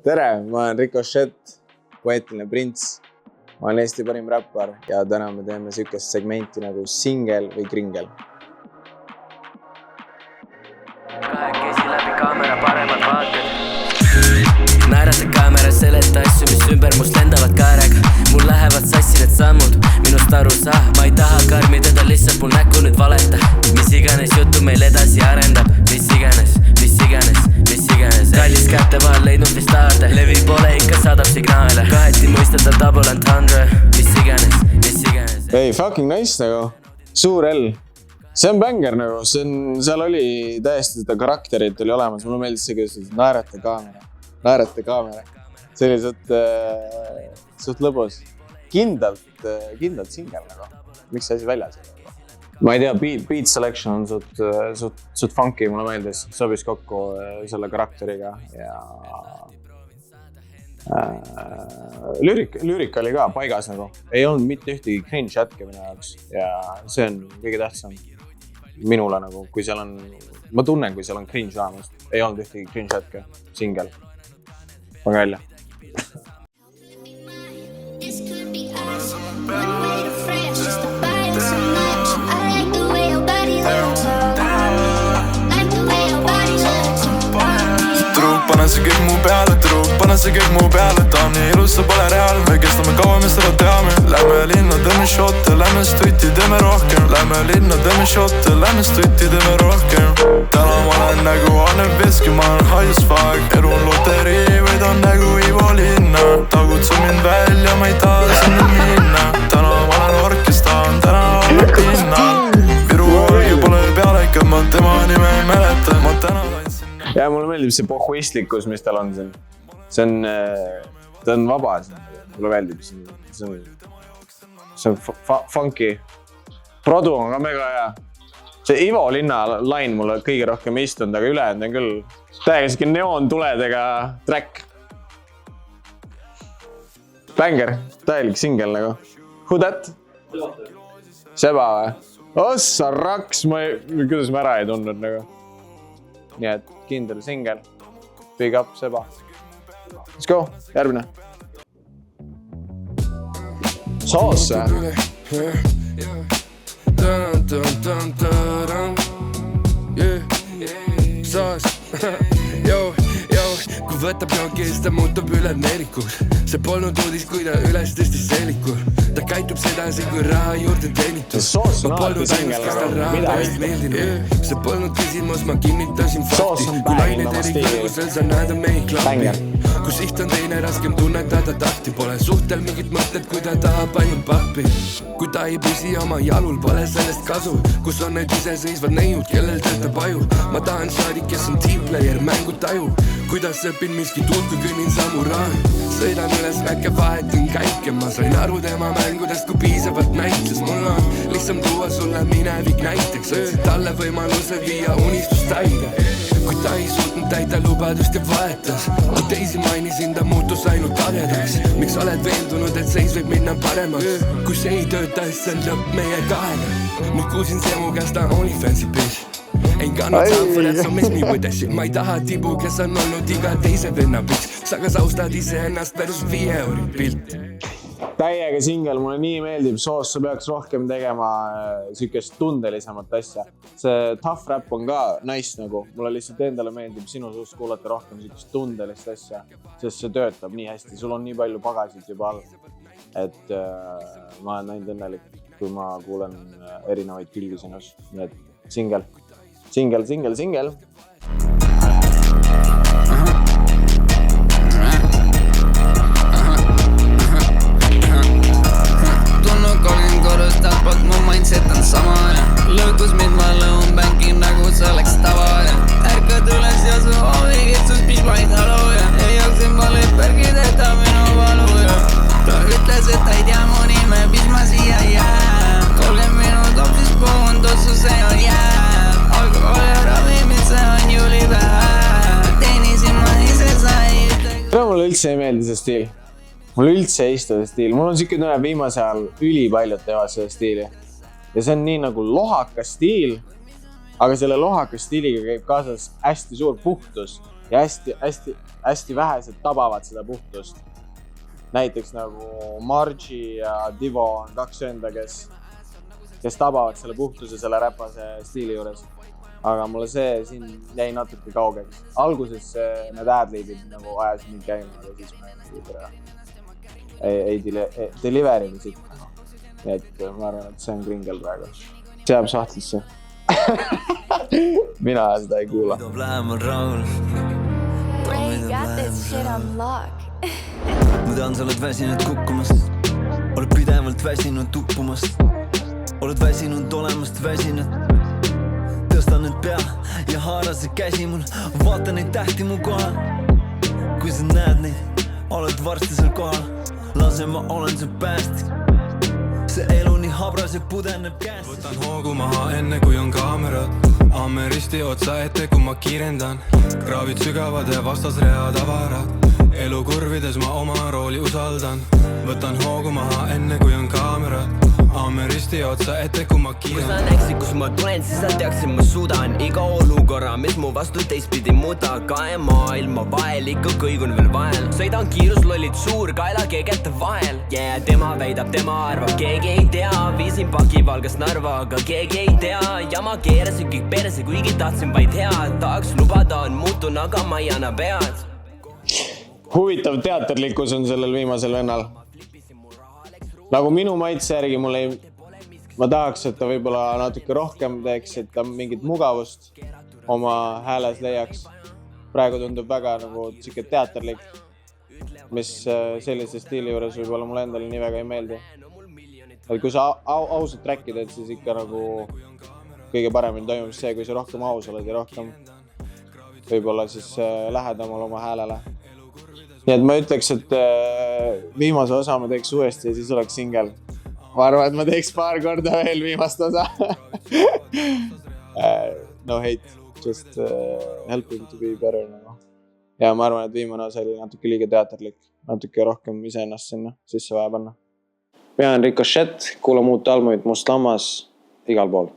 Tere, ma olen Ricochet, poeetiline prints. Ma olen Eesti parim räppar ja täna me teeme sükest segmenti nagu singel või kringel. Kahekesi läbi kaamera paremad vaated. Naerata kaamera seleta asju, mis ümber must lendavad kaarega. Mul lähevad sassi need sammud, minust aru saa. Ma ei taha karmi teda, lihtsalt mul näkku nüüd valeta. Mis iganes jutu meil edasi arendab. Mis iganes Kallis kätte vahel leidnud vist aarde. Levi pole ikka saadab signaale. Kaheti mõistetav double entendre. Mis iganes Hey, fucking nice nagu. Suur L. See on banger nagu. Seal oli täiesti seda karakterit oli olemas. Mulle meeldis see, kuidas naerate kaamera. See oli suht lõbus. Kindlalt singel nagu. Miks see asi väljas oli? Ma ei tea, beat selection on suht funky, mulle meeldis. Sobis kokku selle karakteriga ja lüürika oli ka paigas nagu. Ei olnud mitte ühtegi cringe jätke minu jaoks ja see on kõige tähtsam minule nagu, kui seal on, ma tunnen, kui seal on cringe olemas. Ei olnud ühtegi cringe jätke, singel. Pange välja. Pane see kõik mu peale, pane see kõik mu peale. Ta on nii ilus, sa pole reaalne. Kestame kaua, me seda teame. Lähme linna, teeme shotte, lähme stutti, teeme rohkem. Lähme linna, teeme shotte, lähme stutti, teeme rohkem. Täna ma olen nagu Anne Veski, ma olen hajus fuck. Elu on loterii, võidan nagu Ivo Linna. Tagutsu mind välja, ma ei taha sinna minna. Täna ma olen orkestaan, täna olen pinnal. Viru orgi pole peale, ikka ma tema nime ei mäleta. Ma täna tantsin. Ja mulle meeldib see pohhuistlikkus, mis tal on siin. Ta on vaba siin. Mulle meeldib siin. See on funky. Produ on ka mega hea. See Ivo Linna line mulle kõige rohkem istunud, aga ülejäänud on küll täiega siuke neoontuledega track. Banger, täielik singel nagu. Who that? Seba või? Ossa raks, kuidas ma ära ei tundnud nagu. Nii et kindel singel. Big up, Seba. Let's go, järgmine. Soos või? Soos. Kui võtab joogis, ta muutub üle neelikuks. See polnud uudis, kui ta üles tõstis seelikul. Ta käitub sedasi, kui raha juurde teenitud. Soos on alati singel, mida meeldinud. See polnud küsimus, ma kinnitasin fakti. Kui laine terik kõigusel sa näed on mehi klappi. Kui siht on teine, raskem tunnetada tahti. Pole suhtel mingit mõtted, kui ta tahab ainult pappi. Kui ta ei püsi oma jalul, pole sellest kasu. Kus on need iseseisvad neiud, kellel töötab aju. Ma tahan šaadik, kes on teamplayer, mängu taju. Kuidas õpin miski tuult, kui kõnnin samurai. Sõidan üles väike vahetin käike. Ma sain aru tema mängudest, kui piisavalt näitles. Mul on lihtsam tuua sulle minevik näiteks. Otsid talle võimaluse viia unistust täide. Kui ta ei suutnud täida lubadust ja vahetas. Kui teisi mainisin, ta muutus ainult kadedaks. Miks oled veendunud, et seis võib minna paremaks? Kui see ei tööta, siis on lõpp meie kahega. Nüüd kuulsin see mu käest ta OnlyFansi bitch. Ain't got no time for that, so miss me with that shit. Ma ei taha tibu, kes on olnud iga teise venna bitch. Sa kas austad ise ennast versus 5 euri pilt. Täiega singel, mulle nii meeldib. Soos, sa peaks rohkem tegema sükest tundelisemat asja. See tough rap on ka nice nagu. Mulle lihtsalt endale meeldib sinu suust kuulata rohkem sükest tundelist asja. Sest see töötab nii hästi. Sul on nii palju pagasid juba all. Et ma olen näinud õnnelik, kui ma kuulen erinevaid külgi sinus. Nii et singel. Singel. Tunnu 30 korrust altpoolt, mu mindset on sama. Lõõgus mind ma lõun bänkin nagu see oleks tava. Ärkad üles ja su hoovi kitsus pismaid halu. Ei jooksin poli pärgideta minu valu. Ta ütles, et ta ei tea mu nime, mis ma siia jää. 30 minut hoopis puhun, tossu see on jää. Alkohol ja ravimid, see on juli vähe. Teenisin ma ise sai. Mulle üldse ei meeldi see stiil. Mulle üldse ei istu see stiil. Mul on siuke tunne viimase ajal ülipaljud teevad seda stiili. Ja see on nii nagu lohakas stiil, aga selle lohakas stiiliga käib kaasas hästi suur puhtus ja hästi hästi vähesed tabavad seda puhtust. Näiteks nagu Margi ja Divo on 2 venda, kes tabavad selle puhtuse selle räpase stiili juures. Aga mulle see siin jäi natuke kaugeks. Alguses need ad-libid nagu ajasid mind käima, aga siis ma ei deliverida siit. Nii et ma arvan, et see on kringel praegu. See jääb sahtlisse. Mina seda ei kuula. Ray got this shit on lock. Ma tean, sa oled väsinud kukkumast. Oled pidevalt väsinud tuppumast. Oled väsinud olemast väsinud. Tõstan nüüd pea ja haara see käsi mul. Vaata neid tähti mu kohal. Kui sa näed neid, oled varsti seal kohal. Lase ma olen su päästik. See elu nii habras ja pudeneb käest. Võtan hoogu maha enne kui on kaamerad. Ameristi otsa ette kui ma kiirendan. Kraavid sügavad ja vastasread avarad. Elu kurvides ma oma rooli usaldan. Võtan hoogu maha enne kui on kaamerad. Ameristi otsa ette kui ma kiirendan. Kui sa näeksid, kus ma tulen, siis sa teaksid, ma suudan iga olukorra, mis mu vastu teistpidi muuda. Kae maailma vahel, ikka kõigun veel vahel. Sõidan kiiruslollid suur kaela keegete vahel. Yeah, tema väidab, tema arvab, keegi ei tea. Viisin paki Valgast Narva, aga keegi ei tea. Ja ma keerasin kõik perse, kuigi tahtsin vaid head. Tahaks lubada, on muutun, aga ma ei anna pead. Huvitav teaterlikkus on sellel viimasel vennal. Nagu minu maitse järgi ma tahaks, et ta võib-olla natuke rohkem teeks, et ta mingit mugavust oma hääles leiaks. Praegu tundub väga nagu siuke teaterlik, mis sellise stiili juures võib-olla mulle endale nii väga ei meeldi. Et kui sa ausalt trackid, et siis ikka nagu kõige paremini toimub see, kui sa rohkem aus oled ja rohkem võib-olla siis lähedamal oma häälele. Nii et ma ütleks, et viimase osa ma teeks uuesti ja siis oleks singel. Ma arvan, et ma teeks paar korda veel viimast osa. No hate, just helping to be better. Ja ma arvan, et viimane osa oli natuke liiga teaterlik. Natuke rohkem iseennast sinna sisse vaja panna. Mina olen Ricochet, kuulame uut albumit Must Lammas igal pool.